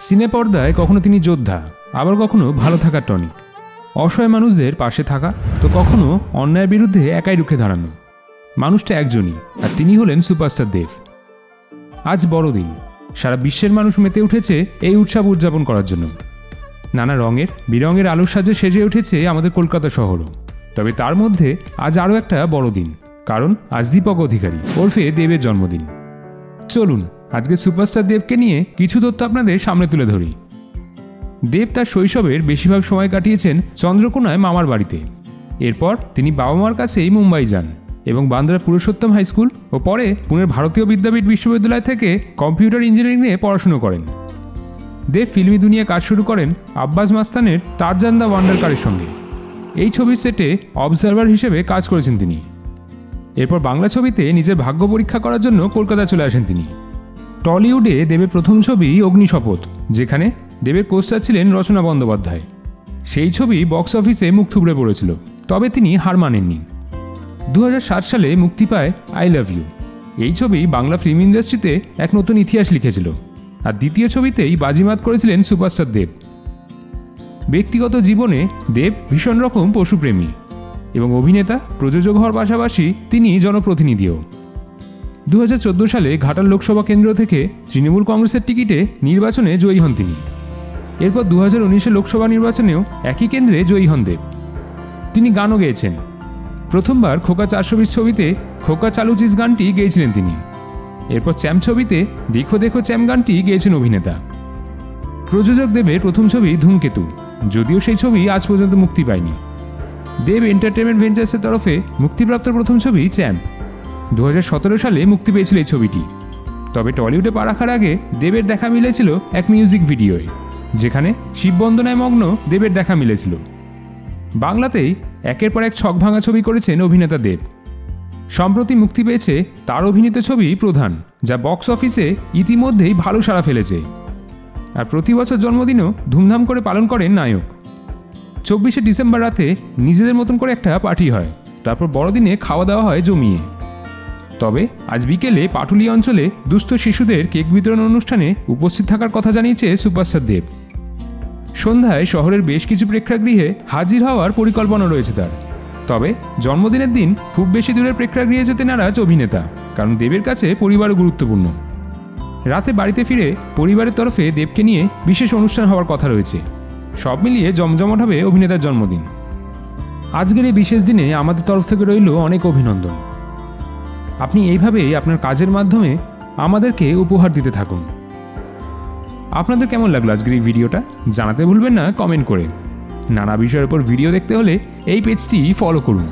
সিনে পর্দায় কখনো তিনি যোদ্ধা, আবার কখনো ভালো থাকার টনিক। অসহায় মানুষদের পাশে থাকা, তো কখনো অন্যায়ের বিরুদ্ধে একাই রুখে দাঁড়ানো। মানুষটা একজনই, আর তিনি হলেন সুপারস্টার দেব। আজ বড়দিন, সারা বিশ্বের মানুষ মেতে উঠেছে এই উৎসব উদযাপন করার জন্য। নানা রঙের বিরঙের আলোর সাজে সেজে উঠেছে আমাদের কলকাতা শহরও। তবে তার মধ্যে আজ আরও একটা বড় দিন, কারণ আজ দীপক অধিকারী ওরফে দেবের জন্মদিন। চলুন আজকে সুপারস্টার দেবকে নিয়ে কিছু তথ্য আপনাদের সামনে তুলে ধরি। দেব তার শৈশবের বেশিরভাগ সময় কাটিয়েছেন চন্দ্রকোনায় মামার বাড়িতে। এরপর তিনি বাবা মার কাছেই মুম্বাই যান এবং বান্দ্রা পুরুষোত্তম হাই স্কুল ও পরে পুনের ভারতীয় বিদ্যাপীঠ বিশ্ববিদ্যালয় থেকে কম্পিউটার ইঞ্জিনিয়ারিং নিয়ে পড়াশুনো করেন। দেব ফিল্মি দুনিয়া কাজ শুরু করেন আব্বাস মাস্তানের টারজান দ্য ওয়ান্ডার কারের সঙ্গে। এই ছবির সেটে অবজারভার হিসেবে কাজ করেছেন তিনি। এরপর বাংলা ছবিতে নিজের ভাগ্য পরীক্ষা করার জন্য কলকাতা চলে আসেন তিনি। টলিউডে দেবের প্রথম ছবি অগ্নিশপথ, যেখানে দেবের কোস্টার ছিলেন রচনা বন্দ্যোপাধ্যায়। সেই ছবি বক্স অফিসে মুখ থুবড়ে পড়েছিল, তবে তিনি হার মানেননি। 2007 সালে মুক্তি পায় আই লাভ ইউ। এই ছবি বাংলা ফিল্ম ইন্ডাস্ট্রিতে এক নতুন ইতিহাস লিখেছিল, আর দ্বিতীয় ছবিতেই বাজিমাত করেছিলেন সুপারস্টার দেব। ব্যক্তিগত জীবনে দেব ভীষণ রকম পশুপ্রেমী এবং অভিনেতা প্রযোজক হওয়ার পাশাপাশি তিনি জনপ্রতিনিধিও। 2014 সালে ঘাটাল লোকসভা কেন্দ্র থেকে তৃণমূল কংগ্রেসের টিকিটে নির্বাচনে জয়ী হন তিনি। এরপর 2019 লোকসভা নির্বাচনেও একই কেন্দ্রে জয়ী হন দেব। তিনি গানও গেয়েছেন। প্রথমবার খোকা 420 ছবিতে খোকা চালু চিজ গানটি গেয়েছিলেন তিনি। এরপর চ্যাম্প ছবিতে দেখো দেখো চ্যাম্প গানটি গেয়েছেন অভিনেতা। প্রযোজক দেবের প্রথম ছবি ধূমকেতু, যদিও সেই ছবি আজ পর্যন্ত মুক্তি পায়নি। দেব এন্টারটেনমেন্ট ভেঞ্চার্সের তরফে মুক্তিপ্রাপ্ত প্রথম ছবি চ্যাম্প। 2017 সালে মুক্তি পেয়েছিল এই ছবিটি। তবে টলিউডে পা রাখার আগে দেবের দেখা মিলেছিল এক মিউজিক ভিডিওয়ে, যেখানে শিববন্দনায় মগ্ন দেবের দেখা মিলেছিল। বাংলাতেই একের পর এক ছক ভাঙা ছবি করেছেন অভিনেতা দেব। সম্প্রতি মুক্তি পেয়েছে তার অভিনীত ছবি প্রধান, যা বক্স অফিসে ইতিমধ্যেই ভালো সাড়া ফেলেছে। আর প্রতি বছর জন্মদিনও ধুমধাম করে পালন করেন নায়ক। 24শে ডিসেম্বর রাতে নিজেদের মতন করে একটা পার্টি হয়, তারপর বড়দিনে খাওয়া দাওয়া হয় জমিয়ে। তবে আজ বিকেলে পাটুলি অঞ্চলে দুস্থ শিশুদের কেক বিতরণ অনুষ্ঠানে উপস্থিত থাকার কথা জানিয়েছে সুপারস্টার দেব। সন্ধ্যায় শহরের বেশ কিছু প্রেক্ষাগৃহে হাজির হওয়ার পরিকল্পনা রয়েছে তার। তবে জন্মদিনের দিন খুব বেশি দূরের প্রেক্ষাগৃহে যেতে নারাজ অভিনেতা, কারণ দেবের কাছে পরিবারও গুরুত্বপূর্ণ। রাতে বাড়িতে ফিরে পরিবারের তরফে দেবকে নিয়ে বিশেষ অনুষ্ঠান হওয়ার কথা রয়েছে। সব মিলিয়ে জমজমাট হবে অভিনেতার জন্মদিন। আজকের এই বিশেষ দিনে আমাদের তরফ থেকে রইল অনেক অভিনন্দন। আপনি এইভাবেই আপনার কাজের মাধ্যমে আমাদেরকে উপহার দিতে থাকুন। আপনাদের কেমন লাগলো আজকের এই ভিডিওটা জানাতে ভুলবেন না কমেন্ট করে। নানা বিষয়ের উপর ভিডিও দেখতে হলে এই পেজটি ফলো করুন।